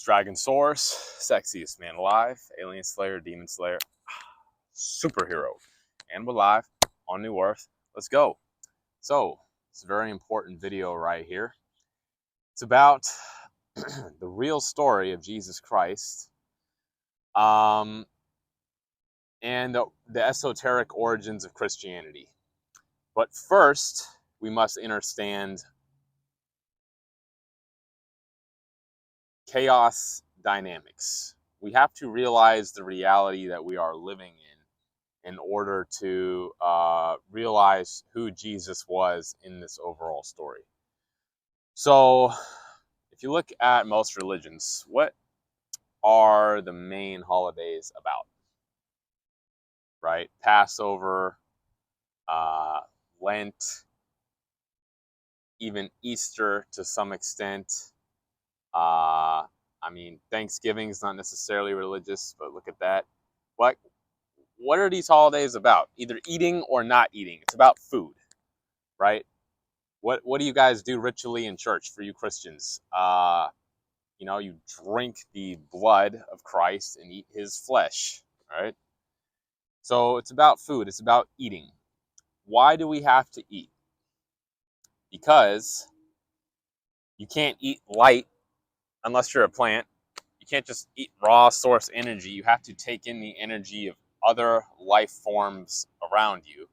It's Dragon Source, sexiest man alive, alien slayer, demon slayer, superhero. And we're live on New Earth. Let's go. So, it's a very important video right here. It's about the real story of Jesus Christ and the esoteric origins of Christianity. But first, we must understand chaos dynamics. We have to realize the reality that we are living in order to realize who Jesus was in this overall story. So, if you look at most religions, what are the main holidays about? Right? Passover, Lent, even Easter to some extent. Thanksgiving is not necessarily religious, but look at that. What are these holidays about? Either eating or not eating. It's about food, right? What do you guys do ritually in church for you Christians? You drink the blood of Christ and eat his flesh, right? So it's about food. It's about eating. Why do we have to eat? Because you can't eat light unless you're a plant. You can't just eat raw source energy. You have to take in the energy of other life forms around you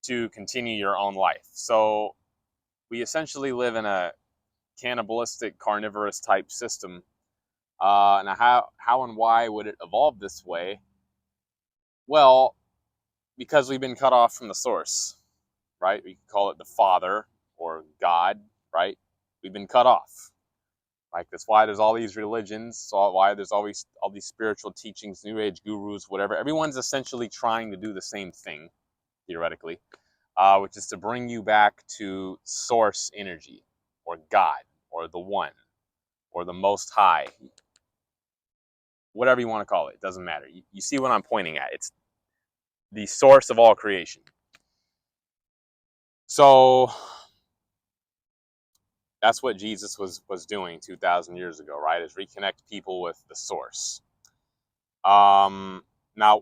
to continue your own life. So we essentially live in a cannibalistic, carnivorous type system. And how and why would it evolve this way? Well, because we've been cut off from the source, right? We could call it the Father or God, right? We've been cut off. Like, that's why there's all these religions, why there's always all these spiritual teachings, New Age gurus, whatever. Everyone's essentially trying to do the same thing, theoretically, which is to bring you back to source energy, or God, or the One, or the Most High, whatever you want to call it. It doesn't matter. You see what I'm pointing at. It's the source of all creation. So that's what Jesus was doing 2,000 years ago, right? Is reconnect people with the source. Now,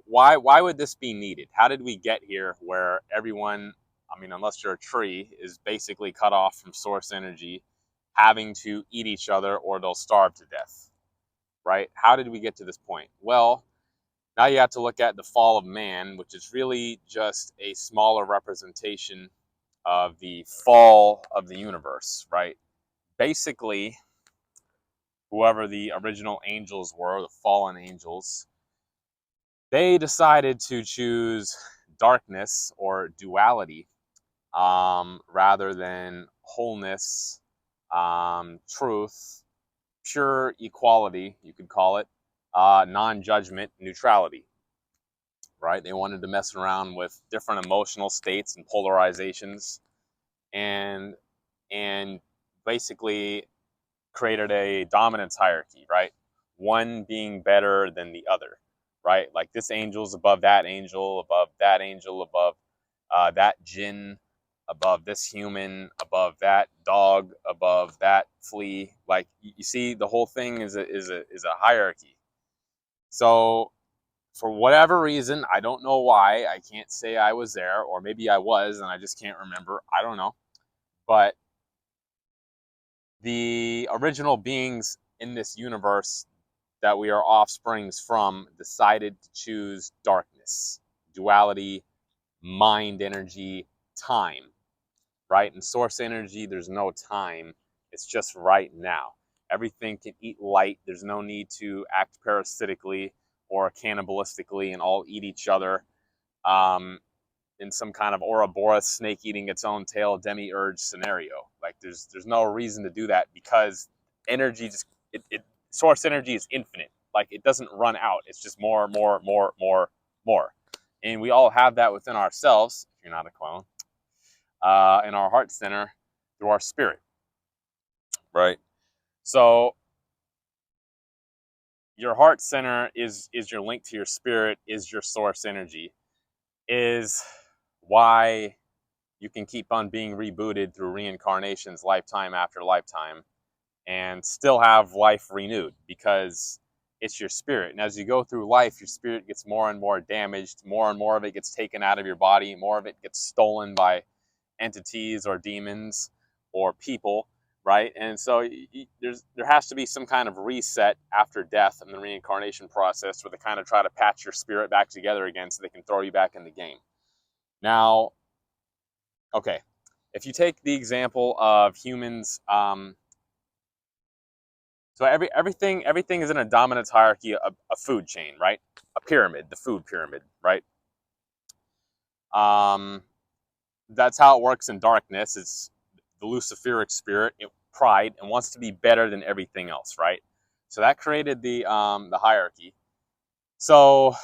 why would this be needed? How did we get here where everyone, unless you're a tree, is basically cut off from source energy, having to eat each other or they'll starve to death, right? How did we get to this point? Well, now you have to look at the fall of man, which is really just a smaller representation of the fall of the universe, right? Basically, whoever the original angels were, the fallen angels, they decided to choose darkness or duality rather than wholeness, truth, pure equality, you could call it, non-judgment, neutrality, right? They wanted to mess around with different emotional states and polarizations and basically created a dominance hierarchy, right? One being better than the other, right? Like, this angel's above that angel, above that angel, above that jinn, above this human, above that dog, above that flea. Like, you see, the whole thing is a hierarchy. So for whatever reason, I don't know why, I can't say I was there, or maybe I was and I just can't remember. I don't know. But the original beings in this universe that we are offsprings from decided to choose darkness, duality, mind energy, time, right? In source energy, there's no time. It's just right now. Everything can eat light. There's no need to act parasitically or cannibalistically and all eat each other in some kind of Ouroboros snake eating its own tail demiurge scenario. Like, there's no reason to do that, because energy just source energy is infinite. Like, it doesn't run out. It's just more. And we all have that within ourselves, if you're not a clone, in our heart center through our spirit, right? So your heart center is your link to your spirit, is your source energy, is why you can keep on being rebooted through reincarnations, lifetime after lifetime, and still have life renewed, because it's your spirit. And as you go through life, your spirit gets more and more damaged, more and more of it gets taken out of your body, more of it gets stolen by entities or demons or people, right? And so there has to be some kind of reset after death in the reincarnation process, where they kind of try to patch your spirit back together again so they can throw you back in the game. Now, okay, if you take the example of humans, so everything is in a dominance hierarchy, a food chain, right? A pyramid, the food pyramid, right? Um, that's how it works in darkness. It's the Luciferic spirit, pride, and wants to be better than everything else, right? So that created the hierarchy. So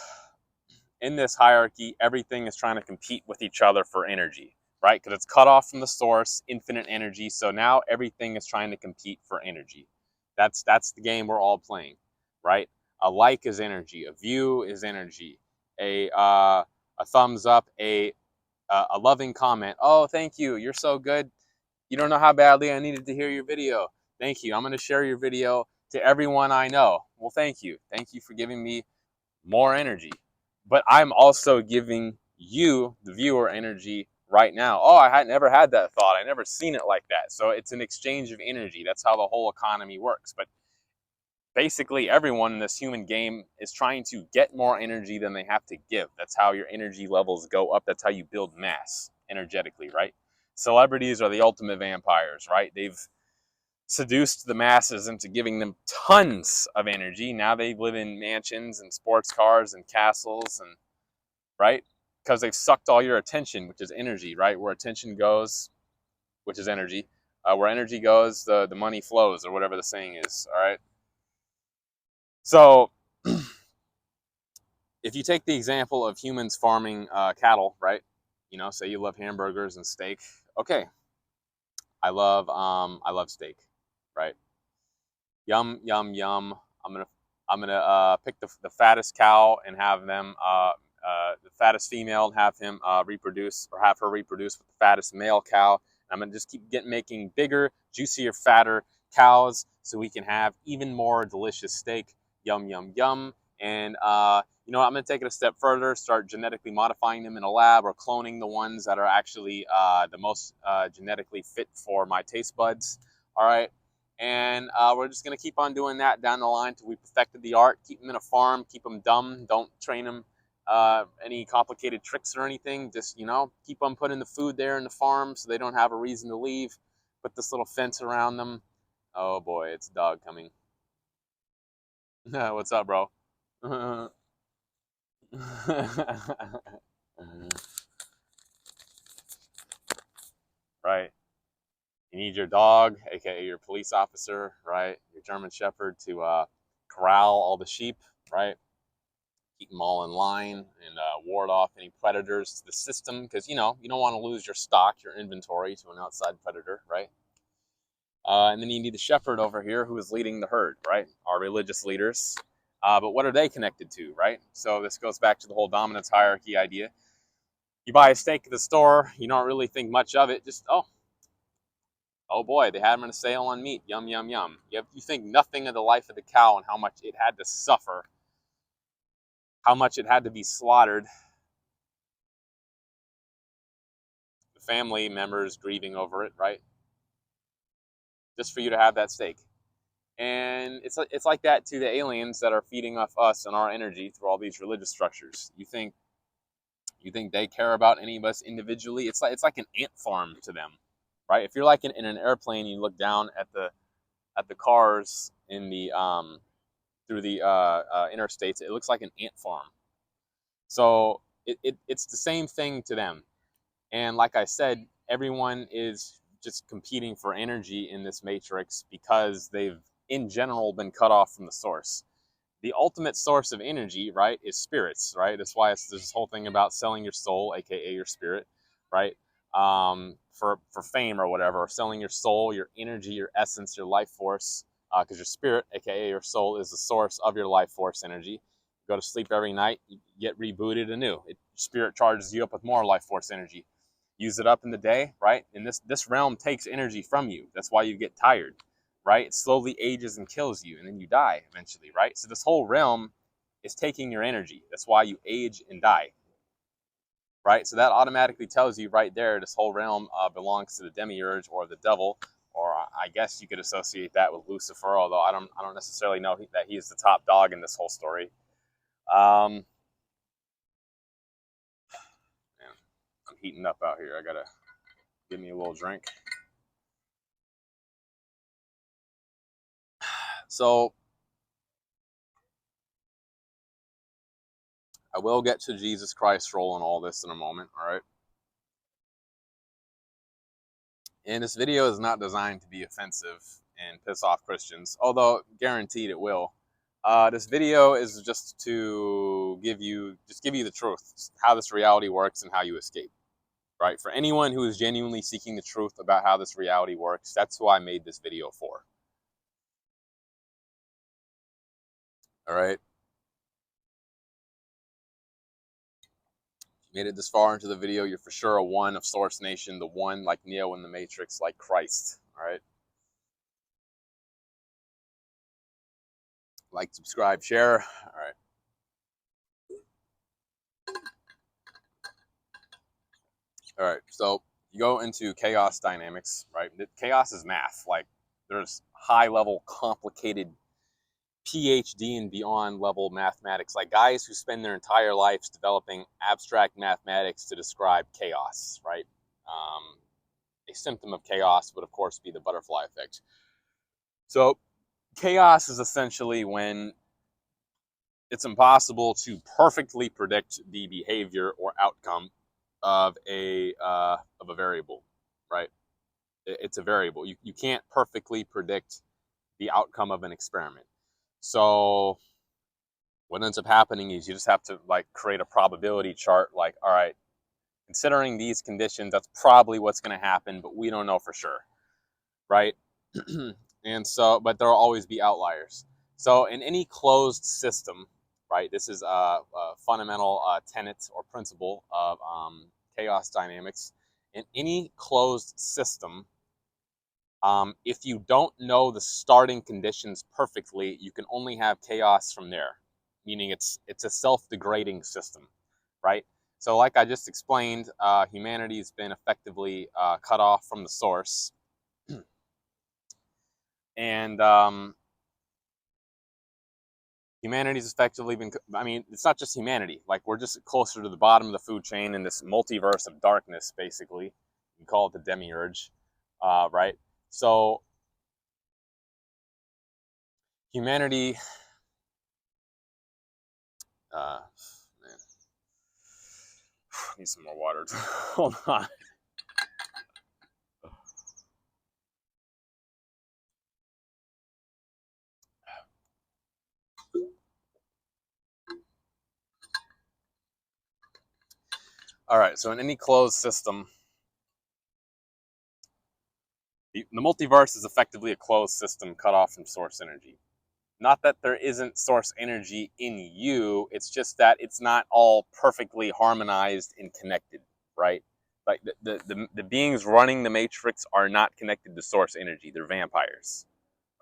in this hierarchy, everything is trying to compete with each other for energy, right? Because it's cut off from the source, infinite energy. So now everything is trying to compete for energy. That's the game we're all playing, right? A like is energy, a view is energy, a thumbs up, a loving comment. Oh, thank you, you're so good. You don't know how badly I needed to hear your video. Thank you. I'm going to share your video to everyone I know. Well, thank you. Thank you for giving me more energy. But I'm also giving you, the viewer, energy right now. Oh, I had never had that thought. I never seen it like that. So it's an exchange of energy. That's how the whole economy works. But basically everyone in this human game is trying to get more energy than they have to give. That's how your energy levels go up. That's how you build mass energetically, right? Celebrities are the ultimate vampires, right? They've seduced the masses into giving them tons of energy. Now they live in mansions and sports cars and castles, and right? Because they've sucked all your attention, which is energy, right? Where attention goes, which is energy. Where energy goes, the money flows, or whatever the saying is, all right? So if you take the example of humans farming cattle, right? You know, say you love hamburgers and steak. Okay, I love steak, right? Yum yum yum. I'm gonna pick the fattest cow and have them the fattest female and have him reproduce, or have her reproduce with the fattest male cow. And I'm gonna just keep making bigger, juicier, fatter cows so we can have even more delicious steak. Yum yum yum. And you know, I'm gonna take it a step further, start genetically modifying them in a lab, or cloning the ones that are actually the most genetically fit for my taste buds. All right. And we're just going to keep on doing that down the line until we perfected the art. Keep them in a farm, keep them dumb. Don't train them any complicated tricks or anything. Just, you know, keep on putting the food there in the farm so they don't have a reason to leave. Put this little fence around them. Oh boy, it's a dog coming. What's up, bro? Right. You need your dog, aka your police officer, right? Your German Shepherd to corral all the sheep, right? Keep them all in line and ward off any predators to the system, because you know you don't want to lose your stock, your inventory, to an outside predator, right? And then you need the shepherd over here who is leading the herd, right? Our religious leaders. But what are they connected to, right? So this goes back to the whole dominance hierarchy idea. You buy a steak at the store, you don't really think much of it. Just oh boy, they had them on a sale on meat. Yum yum yum. You think nothing of the life of the cow and how much it had to suffer, how much it had to be slaughtered. The family members grieving over it, right? Just for you to have that steak. And it's like that to the aliens that are feeding off us and our energy through all these religious structures. You think they care about any of us individually? It's like an ant farm to them, right? If you're like in an airplane, you look down at the cars in the through the interstates. It looks like an ant farm. So it's the same thing to them. And like I said, everyone is just competing for energy in this matrix because they've, in general, been cut off from the source. The ultimate source of energy, right, is spirits, right? That's why there's this whole thing about selling your soul, aka your spirit, right, for fame or whatever, or selling your soul, your energy, your essence, your life force, because your spirit, aka your soul, is the source of your life force energy. You go to sleep every night, you get rebooted anew. Spirit charges you up with more life force energy. Use it up in the day, right? And this realm takes energy from you. That's why you get tired, right? It slowly ages and kills you, and then you die eventually, right? So this whole realm is taking your energy. That's why you age and die, right? So that automatically tells you right there, this whole realm belongs to the demiurge or the devil, or I guess you could associate that with Lucifer, although I don't necessarily know that he's the top dog in this whole story. Man, I'm heating up out here. I gotta give me a little drink. So I will get to Jesus Christ role in all this in a moment, all right? And this video is not designed to be offensive and piss off Christians, although guaranteed it will. This video is just to give you the truth, how this reality works and how you escape, right? For anyone who is genuinely seeking the truth about how this reality works, that's who I made this video for. All right? If you made it this far into the video, you're for sure a one of Source Nation, the one like Neo in the Matrix, like Christ, all right? Like, subscribe, share, all right? All right, so you go into chaos dynamics, right? Chaos is math. Like, there's high-level, complicated PhD and beyond level mathematics, like guys who spend their entire lives developing abstract mathematics to describe chaos, right? A symptom of chaos would, of course, be the butterfly effect. So chaos is essentially when it's impossible to perfectly predict the behavior or outcome of a variable, right? It's a variable. You can't perfectly predict the outcome of an experiment. So what ends up happening is you just have to like create a probability chart. Like, all right, considering these conditions, that's probably what's going to happen, but we don't know for sure, right? And so, but there'll always be outliers. So in any closed system, right, this is a fundamental tenet or principle of chaos dynamics. In any closed system, if you don't know the starting conditions perfectly, you can only have chaos from there, meaning it's a self-degrading system, right? So like I just explained, humanity's been effectively cut off from the source. And humanity's effectively been, I mean, it's not just humanity. Like, we're just closer to the bottom of the food chain in this multiverse of darkness, basically. You can call it the demiurge, right? So humanity, man, need some more water. Hold on. All right, so in any closed system, the multiverse is effectively a closed system cut off from source energy. Not that there isn't source energy in you, it's just that it's not all perfectly harmonized and connected, right? Like the beings running the matrix are not connected to source energy. They're vampires,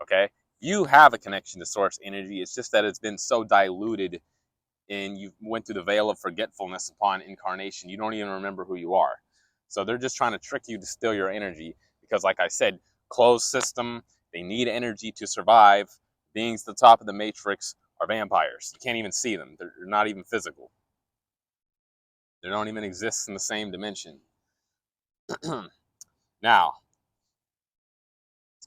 okay? You have a connection to source energy. It's just that it's been so diluted and you went through the veil of forgetfulness upon incarnation. You don't even remember who you are. So they're just trying to trick you to steal your energy because, like I said, closed system, they need energy to survive. Beings at the top of the matrix are vampires. You can't even see them. They're not even physical. They don't even exist in the same dimension. Now,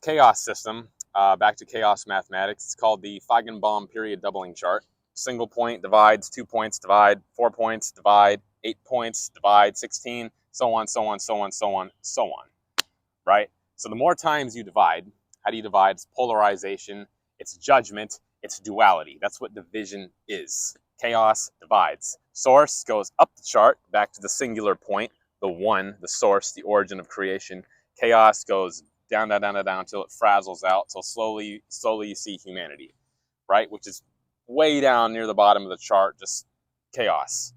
chaos system, back to chaos mathematics. It's called the Feigenbaum period doubling chart. Single point divides, 2 points divide, 4 points divide, 8 points divide, 16, so on, so on, so on, so on, so on, right? So the more times you divide, how do you divide? It's polarization, it's judgment, it's duality. That's what division is. Chaos divides. Source goes up the chart, back to the singular point, the one, the source, the origin of creation. Chaos goes down, down, down, down, down until it frazzles out, till slowly you see humanity, right? Which is way down near the bottom of the chart, just chaos,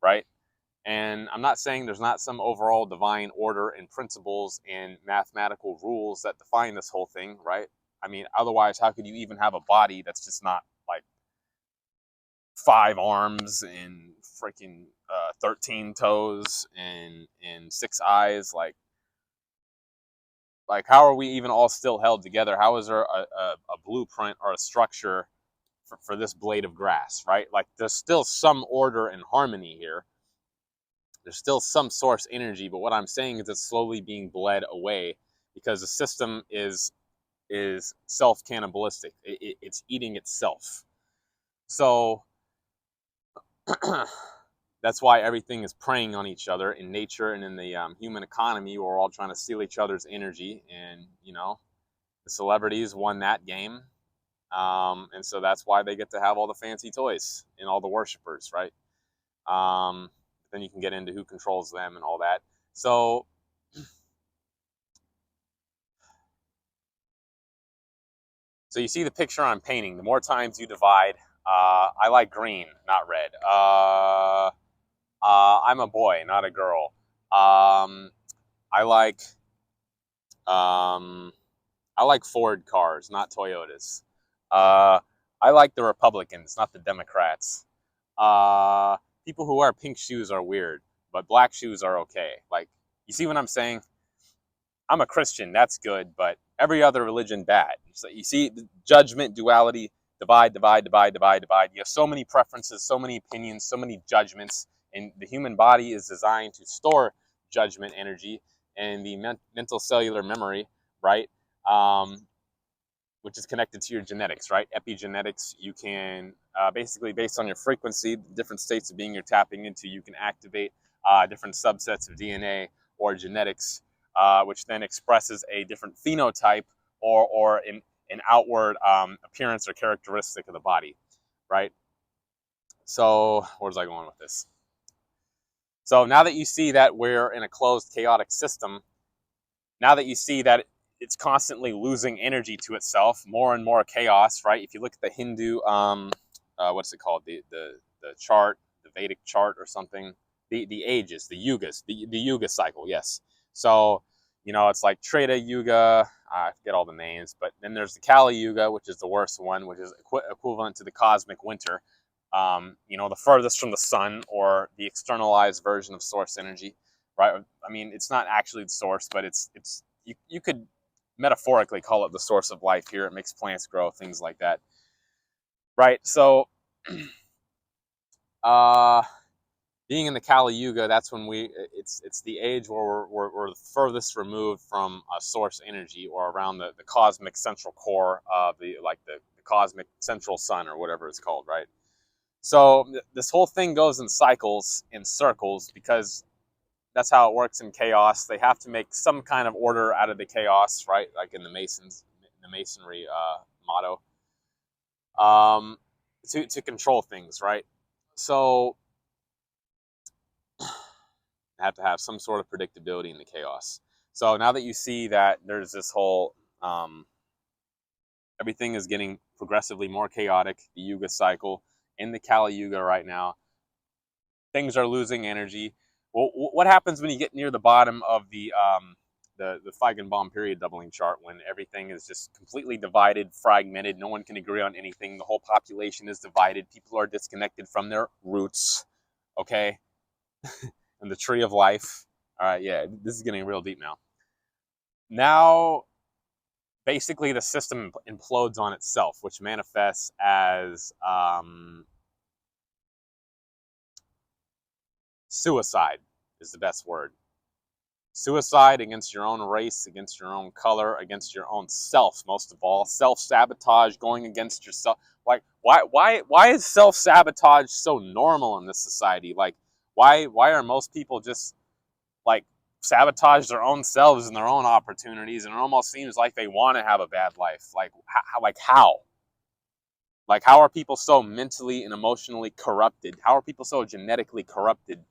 right? And I'm not saying there's not some overall divine order and principles and mathematical rules that define this whole thing, right? I mean, otherwise, how could you even have a body that's just not like 5 arms and freaking 13 toes and 6 eyes? Like how are we even all still held together? How is there a blueprint or a structure for this blade of grass, right? Like there's still some order and harmony here. There's still some source energy, but what I'm saying is it's slowly being bled away because the system is self-cannibalistic. It's eating itself. So that's why everything is preying on each other in nature and in the human economy. We're all trying to steal each other's energy, and the celebrities won that game, and so that's why they get to have all the fancy toys and all the worshipers, right? Then you can get into who controls them and all that. So you see the picture I'm painting. The more times you divide, I like green, not red. I'm a boy, not a girl. I like um, I like Ford cars, not Toyotas. I like the Republicans, not the Democrats. Uh, People who wear pink shoes are weird, but black shoes are okay. Like, you see what I'm saying? I'm a Christian, that's good, but every other religion bad. So you see, judgment, duality, divide, divide, divide, divide, divide. You have so many preferences, so many opinions, so many judgments, and the human body is designed to store judgment energy and the mental cellular memory, right? Um, which is connected to your genetics, right? Epigenetics, you can basically, based on your frequency, different states of being you're tapping into, you can activate different subsets of DNA or genetics, which then expresses a different phenotype or an outward appearance or characteristic of the body, right? So, where was I going with this? So now that you see that we're in a closed, chaotic system, now that you see that it's constantly losing energy to itself, more and more chaos, right? If you look at the Hindu, what's it called? The chart, the Vedic chart or something, the ages, the yugas, the yuga cycle, yes. So, it's like Treta Yuga, I forget all the names, but then there's the Kali Yuga, which is the worst one, which is equivalent to the cosmic winter. The furthest from the sun or the externalized version of source energy, right? I mean, it's not actually the source, but it's you could metaphorically call it the source of life here. It makes plants grow, things like that, right? So, being in the Kali Yuga, that's when it's the age where we're the furthest removed from a source energy or around the cosmic central core of the cosmic central sun or whatever it's called, right? So this whole thing goes in cycles, in circles, because that's how it works in chaos. They have to make some kind of order out of the chaos, right? Like in the masonry motto, to control things, right? So have to have some sort of predictability in the chaos. So now that you see that there's this whole everything is getting progressively more chaotic, the Yuga cycle in the Kali Yuga right now, things are losing energy. Well, what happens when you get near the bottom of the Feigenbaum period doubling chart, when everything is just completely divided, fragmented, no one can agree on anything, the whole population is divided, people are disconnected from their roots, okay? And the tree of life. All right, yeah, this is getting real deep now. Now, basically, the system implodes on itself, which manifests as suicide is the best word. Suicide against your own race, against your own color, against your own self, most of all. Self-sabotage, going against yourself. Like, why is self-sabotage so normal in this society? Like, why are most people just like sabotage their own selves and their own opportunities, and it almost seems like they want to have a bad life? Like how? Like, how are people so mentally and emotionally corrupted? How are people so genetically corrupted?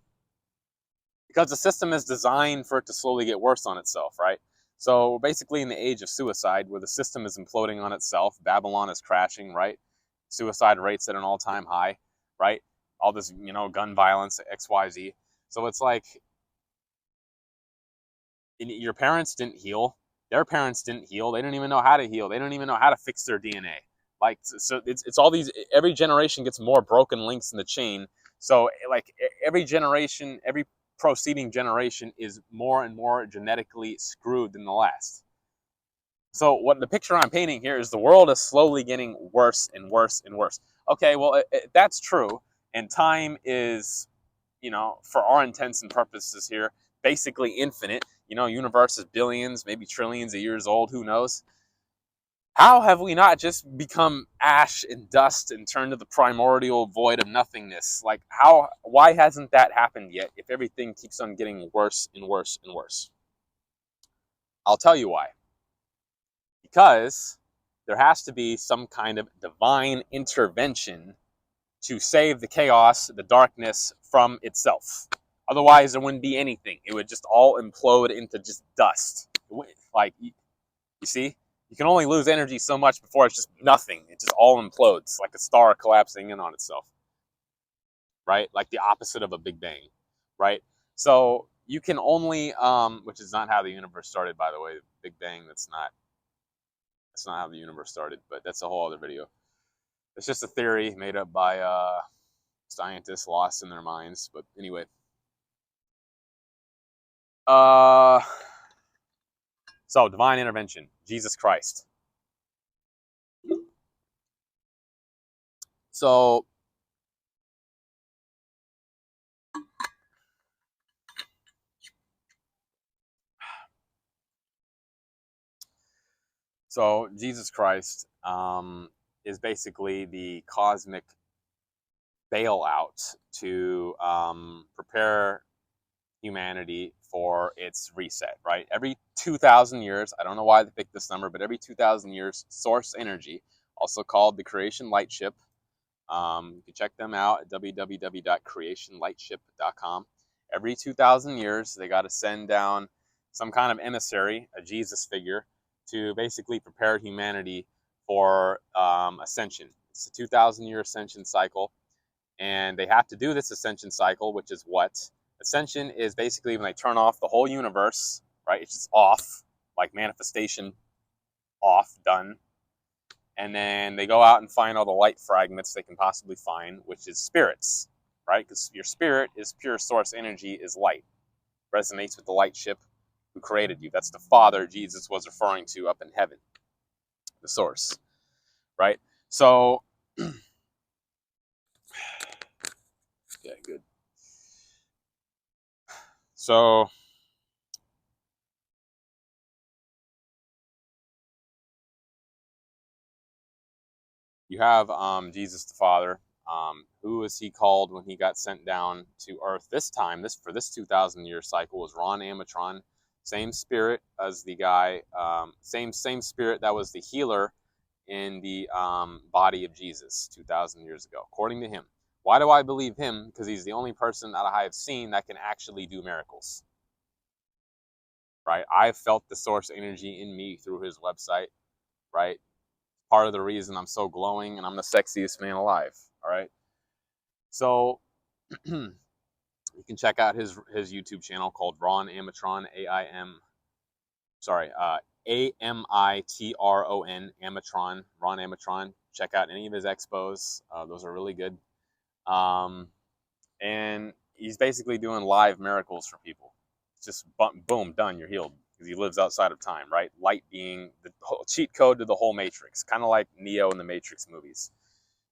Because the system is designed for it to slowly get worse on itself, right? So we're basically in the age of suicide, where the system is imploding on itself. Babylon is crashing, right? Suicide rates at an all-time high, right? All this, gun violence, XYZ. So it's like, your parents didn't heal. Their parents didn't heal. They didn't even know how to heal. They don't even know how to fix their DNA. Like, so it's all these, every generation gets more broken links in the chain. So like every generation, every proceeding generation is more and more genetically screwed than the last. So what the picture I'm painting here is the world is slowly getting worse and worse and worse. Okay, well, that's true. And time is, for our intents and purposes here, basically infinite. Universe is billions, maybe trillions of years old, who knows? How have we not just become ash and dust and turned to the primordial void of nothingness? Like, why hasn't that happened yet if everything keeps on getting worse and worse and worse? I'll tell you why. Because there has to be some kind of divine intervention to save the chaos, the darkness from itself. Otherwise, there wouldn't be anything. It would just all implode into just dust. Like, you see? You can only lose energy so much before it's just nothing. It just all implodes, like a star collapsing in on itself, right? Like the opposite of a Big Bang, right? So you can only, which is not how the universe started, by the way. Big Bang, that's not how the universe started, but that's a whole other video. It's just a theory made up by scientists lost in their minds. But anyway, so divine intervention, Jesus Christ. So Jesus Christ is basically the cosmic bailout to prepare humanity for its reset, right? Every 2,000 years, I don't know why they picked this number, but every 2,000 years, source energy, also called the Creation Lightship, you can check them out at www.creationlightship.com. Every 2,000 years, they got to send down some kind of emissary, a Jesus figure, to basically prepare humanity for ascension. It's a 2,000-year ascension cycle, and they have to do this ascension cycle, which is what? Ascension is basically when they turn off the whole universe, right? It's just off, like manifestation, off, done. And then they go out and find all the light fragments they can possibly find, which is spirits, right? Because your spirit is pure source energy, is light. Resonates with the light ship who created you. That's the Father Jesus was referring to up in heaven, the source, right? So, yeah, good. So, you have Jesus the Father. Who was he called when he got sent down to Earth this time? For this 2,000-year cycle was Ron Amatron, same spirit as the guy, same spirit that was the healer in the body of Jesus 2,000 years ago, according to him. Why do I believe him? Because he's the only person that I have seen that can actually do miracles. Right? I've felt the source energy in me through his website. Right? Part of the reason I'm so glowing and I'm the sexiest man alive. All right. So you can check out his YouTube channel called Ron Amatron, Amitron, Amatron, Ron Amatron. Check out any of his expos. Those are really good. And he's basically doing live miracles for people. It's just boom, done, you're healed. Because he lives outside of time, right? Light being the whole cheat code to the whole Matrix, kind of like Neo in the Matrix movies.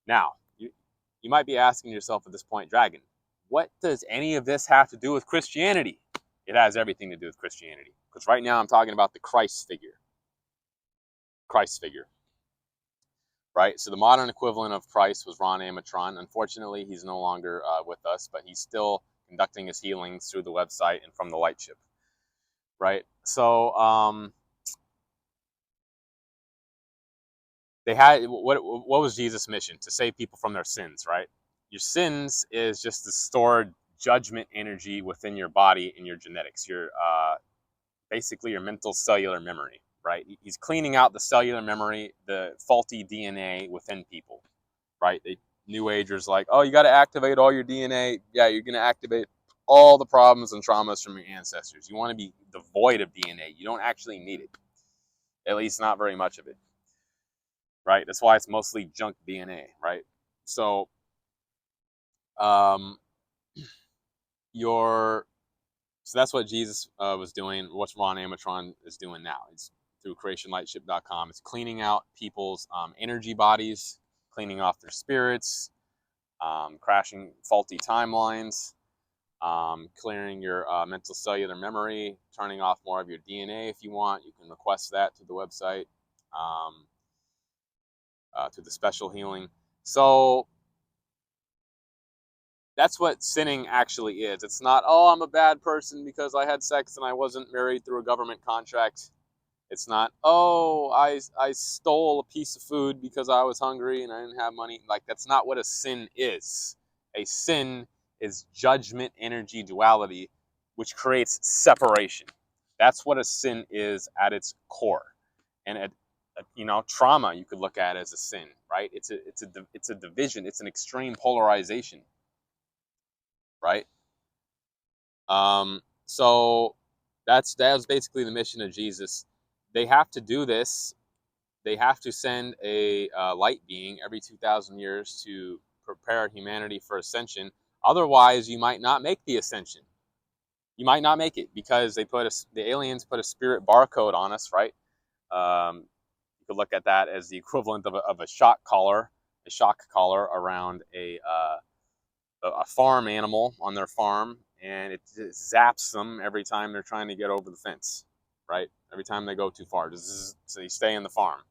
Now, you might be asking yourself at this point, Dragon, what does any of this have to do with Christianity? It has everything to do with Christianity. Because right now I'm talking about the Christ figure. Christ figure. Right? So the modern equivalent of Christ was Ron Amatron. Unfortunately, he's no longer with us, but he's still conducting his healings through the website and from the light ship. Right? So they had, what was Jesus' mission? To save people from their sins, right? Your sins is just the stored judgment energy within your body and your genetics, your basically your mental cellular memory, right? He's cleaning out the cellular memory, the faulty DNA within people, right? New Agers like, oh, you got to activate all your DNA. Yeah, you're going to activate all the problems and traumas from your ancestors. You want to be devoid of DNA. You don't actually need it. At least not very much of it, right? That's why it's mostly junk DNA, right? So, um, your so that's what Jesus was doing. What Ron Amatron is doing now. It's through creationlightship.com. It's cleaning out people's energy bodies, cleaning off their spirits, crashing faulty timelines, clearing your mental cellular memory, turning off more of your DNA if you want. You can request that to the website, to the special healing. So that's what sinning actually is. It's not, oh, I'm a bad person because I had sex and I wasn't married through a government contract. It's not, oh, I stole a piece of food because I was hungry and I didn't have money. Like, that's not what a sin is. A sin is judgment, energy, duality, which creates separation. That's what a sin is at its core. And trauma you could look at as a sin, right? It's a division. It's an extreme polarization, right? So that was basically the mission of Jesus. They have to do this. They have to send a light being every 2,000 years to prepare humanity for ascension. Otherwise, you might not make the ascension. You might not make it because the aliens put a spirit barcode on us, right? You could look at that as the equivalent of a shock collar around a farm animal on their farm, and it zaps them every time they're trying to get over the fence, right? Every time they go too far, so you stay in the farm.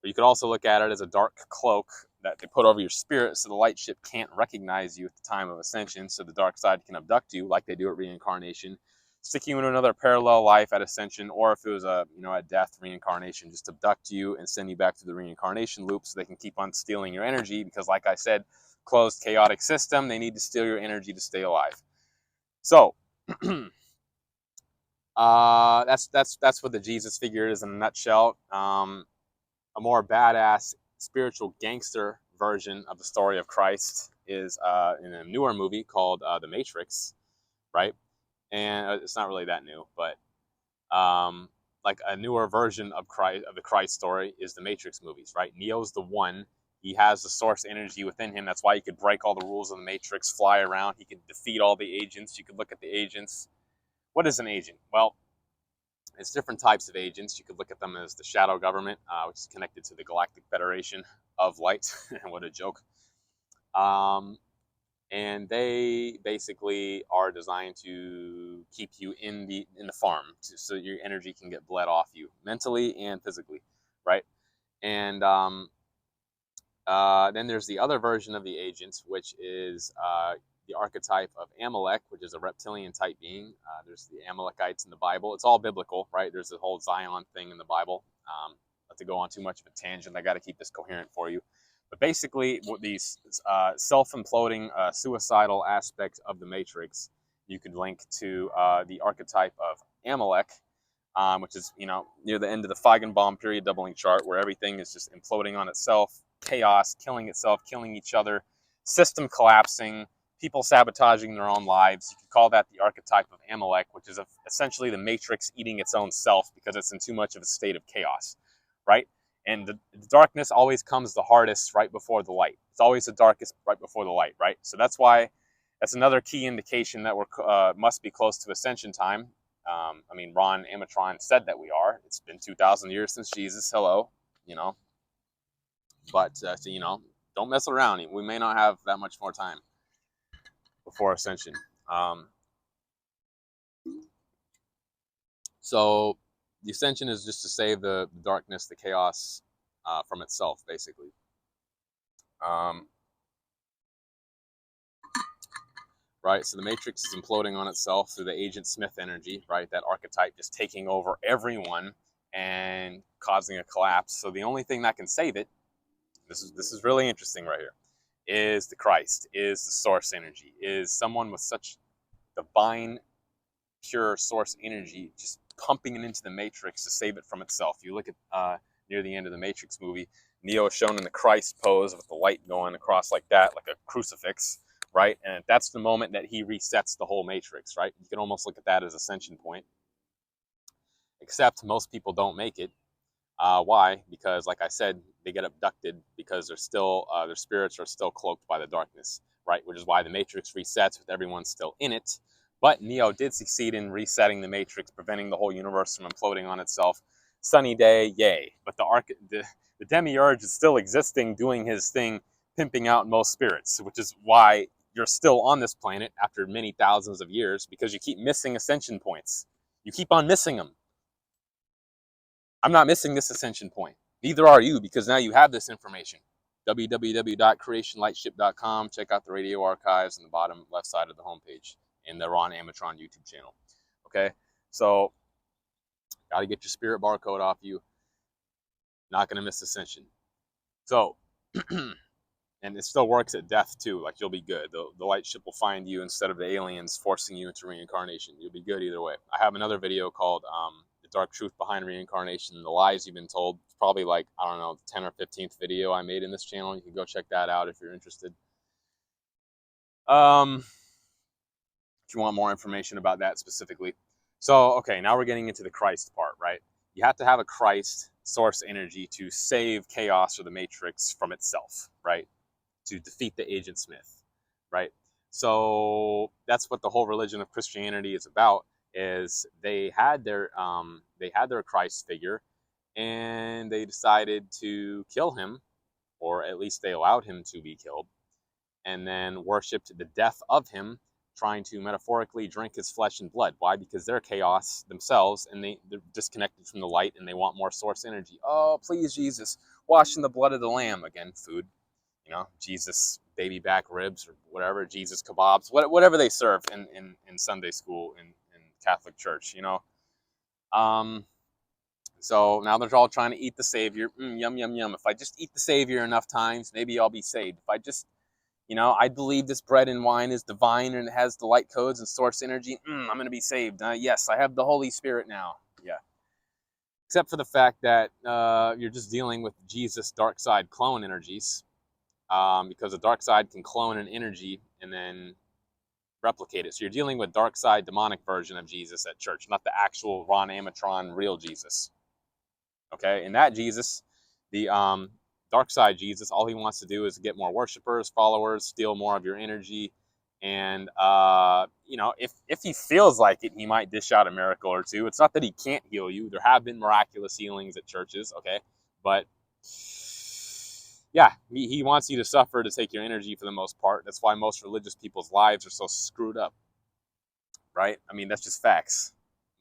But you could also look at it as a dark cloak that they put over your spirit so the light ship can't recognize you at the time of ascension, so the dark side can abduct you like they do at reincarnation, stick you into another parallel life at ascension, or if it was a death reincarnation, just abduct you and send you back to the reincarnation loop so they can keep on stealing your energy because, like I said, closed chaotic system, they need to steal your energy to stay alive. So that's what the Jesus figure is in a nutshell. A more badass spiritual gangster version of the story of Christ is in a newer movie called The Matrix, right? And it's not really that new, but like a newer version of the Christ story is the Matrix movies, right? Neo's the one. He has the source energy within him. That's why he could break all the rules of the Matrix, fly around. He could defeat all the agents. You could look at the agents. What is an agent? Well, it's different types of agents. You could look at them as the shadow government, which is connected to the Galactic Federation of Light. What a joke. And they basically are designed to keep you in the farm, so your energy can get bled off you mentally and physically, right? And then there's the other version of the agents, which is the archetype of Amalek, which is a reptilian type being. There's the Amalekites in the Bible. It's all biblical, right? There's the whole Zion thing in the Bible. Not to go on too much of a tangent, I got to keep this coherent for you. But basically, what these self-imploding, suicidal aspects of the Matrix, you could link to the archetype of Amalek, which is near the end of the Feigenbaum period doubling chart, where everything is just imploding on itself, chaos, killing itself, killing each other, system collapsing, people sabotaging their own lives. You could call that the archetype of Amalek, which is essentially the Matrix eating its own self because it's in too much of a state of chaos, right? And the darkness always comes the hardest right before the light. It's always the darkest right before the light, right? So that's another key indication that we're must be close to ascension time. Ron Amatron said that we are. It's been 2,000 years since Jesus. Hello, But don't mess around. We may not have that much more time before ascension. So the ascension is just to save the darkness, the chaos from itself, basically. Right, so the Matrix is imploding on itself through the Agent Smith energy, right? That archetype just taking over everyone and causing a collapse. So the only thing that can save it, this is really interesting right here, is the Christ, is the source energy, is someone with such divine, pure source energy, just pumping it into the Matrix to save it from itself. You look at near the end of the Matrix movie, Neo is shown in the Christ pose with the light going across like that, like a crucifix, right? And that's the moment that he resets the whole Matrix, right? You can almost look at that as ascension point. Except most people don't make it. Why? Because, like I said, they get abducted because they're still their spirits are still cloaked by the darkness, right? Which is why the Matrix resets with everyone still in it. But Neo did succeed in resetting the Matrix, preventing the whole universe from imploding on itself. Sunny day, yay! But the demiurge is still existing, doing his thing, pimping out most spirits, which is why you're still on this planet after many thousands of years, because you keep missing ascension points. You keep on missing them. I'm not missing this ascension point. Neither are you, because now you have this information. www.creationlightship.com. Check out the radio archives on the bottom left side of the homepage and the Ron Amatron YouTube channel. Okay? So, got to get your spirit barcode off you. Not going to miss ascension. So, and it still works at death too. Like, you'll be good. The light ship will find you instead of the aliens forcing you into reincarnation. You'll be good either way. I have another video called The Dark Truth Behind Reincarnation, the lies you've been told. It's probably like, I don't know, 10 or 15th video I made in this channel. You can go check that out if you're interested. If you want more information about that specifically. So, okay, now we're getting into the Christ part, right? You have to have a Christ source energy to save chaos or the Matrix from itself, right? To defeat the Agent Smith, right? So that's what the whole religion of Christianity is about. Is they had their Christ figure, and they decided to kill him, or at least they allowed him to be killed, and then worshipped the death of him, trying to metaphorically drink his flesh and blood. Why? Because they're chaos themselves, and they're disconnected from the light, and they want more source energy. Oh, please, Jesus, wash in the blood of the Lamb. Again, food. You know, Jesus baby back ribs or whatever, Jesus kebabs, whatever they serve in Sunday school in Catholic Church, you know. So now they're all trying to eat the Savior. Yum, yum, yum. If I just eat the Savior enough times, maybe I'll be saved. If I just, you know, I believe this bread and wine is divine and it has the light codes and source energy, I'm going to be saved. Yes, I have the Holy Spirit now. Yeah. Except for the fact that you're just dealing with Jesus' dark side clone energies. Because the dark side can clone an energy and then replicate it. So you're dealing with dark side demonic version of Jesus at church, not the actual Ron Amatron real Jesus. Okay, and that Jesus, the dark side Jesus, all he wants to do is get more worshipers, followers, steal more of your energy, and you know, if he feels like it, he might dish out a miracle or two. It's not that he can't heal you. There have been miraculous healings at churches, okay, but yeah, he wants you to suffer to take your energy for the most part. That's why most religious people's lives are so screwed up, right? I mean, that's just facts.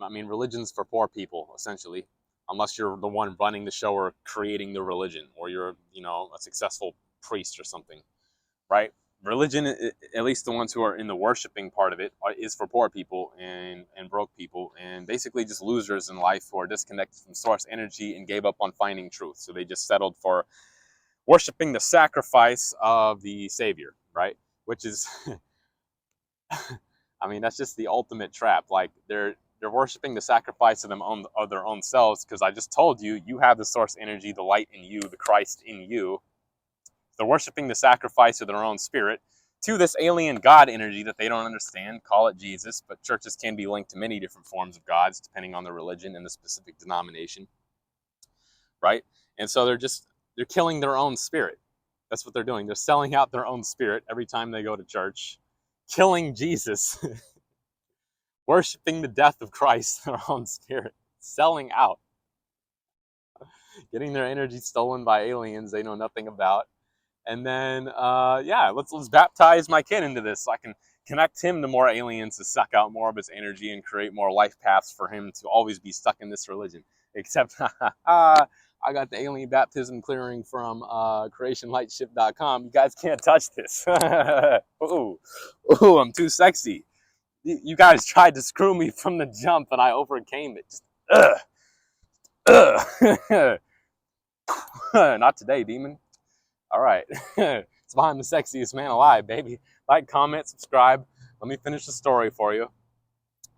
I mean, religion's for poor people, essentially, unless you're the one running the show or creating the religion, or you're, you know, a successful priest or something, right? Religion, at least the ones who are in the worshiping part of it, is for poor people and broke people and basically just losers in life who are disconnected from source energy and gave up on finding truth. So they just settled for worshiping the sacrifice of the Savior, right? Which is, I mean, that's just the ultimate trap. Like they're worshiping the sacrifice of their own selves, because I just told you, you have the source energy, the light in you, the Christ in you. They're worshiping the sacrifice of their own spirit to this alien God energy that they don't understand. Call it Jesus, but churches can be linked to many different forms of gods depending on the religion and the specific denomination, right? And so they're killing their own spirit. That's what they're doing. They're selling out their own spirit every time they go to church, killing Jesus, worshiping the death of Christ, their own spirit, selling out, getting their energy stolen by aliens they know nothing about. And then, yeah, let's baptize my kid into this so I can connect him to more aliens to suck out more of his energy and create more life paths for him to always be stuck in this religion. Except, I got the alien baptism clearing from creationlightship.com. You guys can't touch this. Ooh, I'm too sexy. You guys tried to screw me from the jump, and I overcame it. Just, not today, demon. All right. It's behind the sexiest man alive, baby. Like, comment, subscribe. Let me finish the story for you.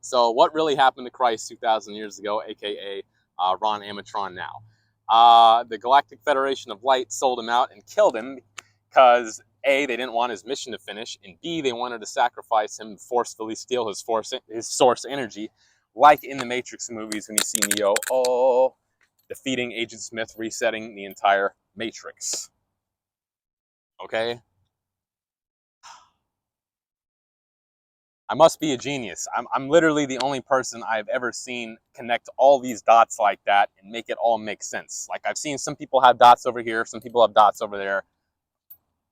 So what really happened to Christ 2,000 years ago, aka Ron Amatron now? The Galactic Federation of Light sold him out and killed him because A, they didn't want his mission to finish, and B, they wanted to sacrifice him, forcefully steal his source energy, like in the Matrix movies when you see Neo, oh, defeating Agent Smith, resetting the entire matrix. Okay? I must be a genius. I'm literally the only person I've ever seen connect all these dots like that and make it all make sense. Like, I've seen some people have dots over here, some people have dots over there.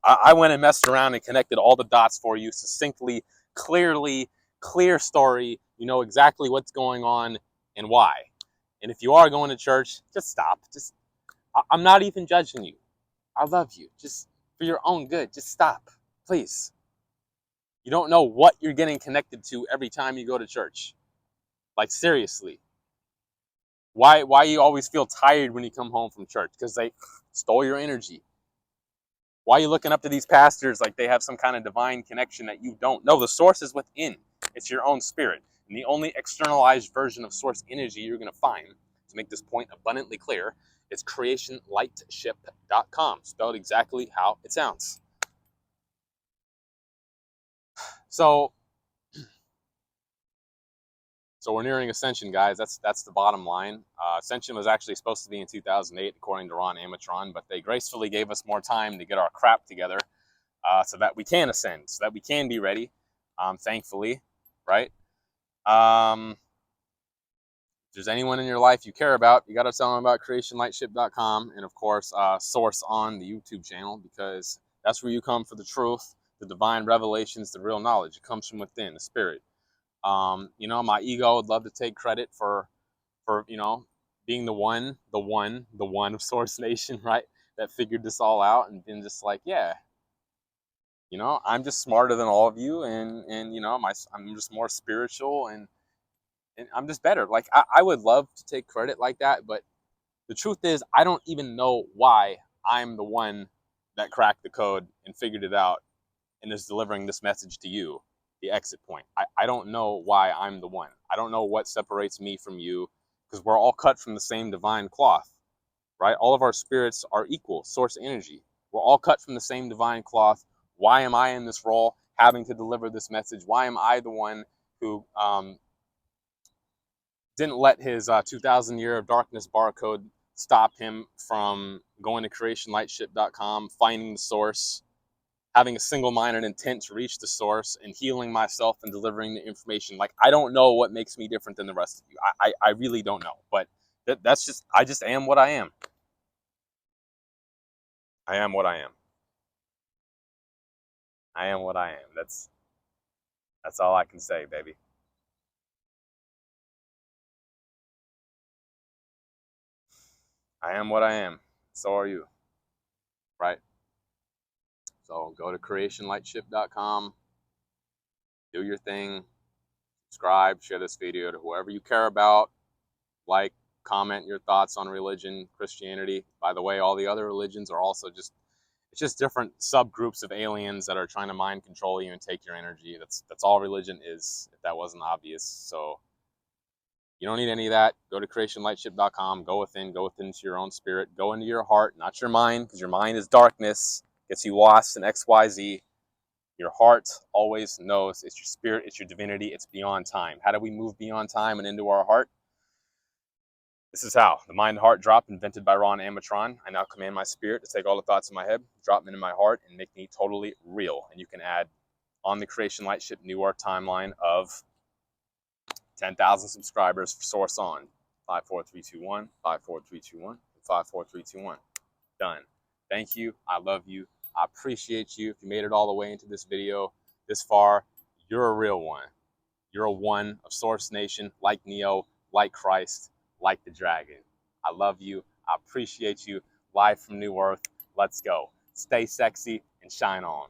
I went and messed around and connected all the dots for you succinctly, clearly, clear story. You know exactly what's going on and why. And if you are going to church, just stop. I'm not even judging you. I love you. Just for your own good, just stop, please. You don't know what you're getting connected to every time you go to church. Like, seriously. Why you always feel tired when you come home from church? Because they stole your energy. Why are you looking up to these pastors like they have some kind of divine connection that you don't? No, the source is within. It's your own spirit. And the only externalized version of source energy you're going to find, to make this point abundantly clear, is creationlightship.com, spelled exactly how it sounds. So we're nearing ascension, guys. That's the bottom line. Ascension was actually supposed to be in 2008, according to Ron Amatron, but they gracefully gave us more time to get our crap together, so that we can ascend, so that we can be ready, thankfully, right? If there's anyone in your life you care about, you got to tell them about creationlightship.com, and of course, Source on the YouTube channel, because that's where you come for the truth, the divine revelations, the real knowledge. It comes from within, the spirit. You know, my ego would love to take credit for you know, being the one of Source Nation, right? That figured this all out and been just like, yeah, you know, I'm just smarter than all of you, and you know, I'm just more spiritual, and I'm just better. Like, I would love to take credit like that, but the truth is, I don't even know why I'm the one that cracked the code and figured it out and is delivering this message to you, the exit point. I don't know why I'm the one. I don't know what separates me from you, because we're all cut from the same divine cloth, right? All of our spirits are equal, source energy. We're all cut from the same divine cloth. Why am I in this role, having to deliver this message? Why am I the one who didn't let his 2,000 year of darkness barcode stop him from going to creationlightship.com, finding the source, having a single-minded intent to reach the source, and healing myself and delivering the information? Like, I don't know what makes me different than the rest of you. I really don't know. But that's just, I just am what I am. I am what I am. I am what I am. That's all I can say, baby. I am what I am. So are you. Right? So go to creationlightship.com, do your thing, subscribe, share this video to whoever you care about, like, comment your thoughts on religion, Christianity. By the way, all the other religions are also just, it's just different subgroups of aliens that are trying to mind control you and take your energy. That's all religion is, if that wasn't obvious. So you don't need any of that. Go to creationlightship.com, go within to your own spirit, go into your heart, not your mind, because your mind is darkness, gets you lost in XYZ. Your heart always knows. It's your spirit, it's your divinity, it's beyond time. How do we move beyond time and into our heart? This is how. The mind and heart drop, invented by Ron Amatron. I now command my spirit to take all the thoughts in my head, drop them into my heart, and make me totally real. And you can add on the Creation Lightship New Earth timeline of 10,000 subscribers for Source On. 54321, 54321, 54321. Done. Thank you. I love you. I appreciate you. If you made it all the way into this video this far, you're a real one. You're a one of Source Nation, like Neo, like Christ, like the dragon. I love you. I appreciate you. Live from New Earth. Let's go. Stay sexy and shine on.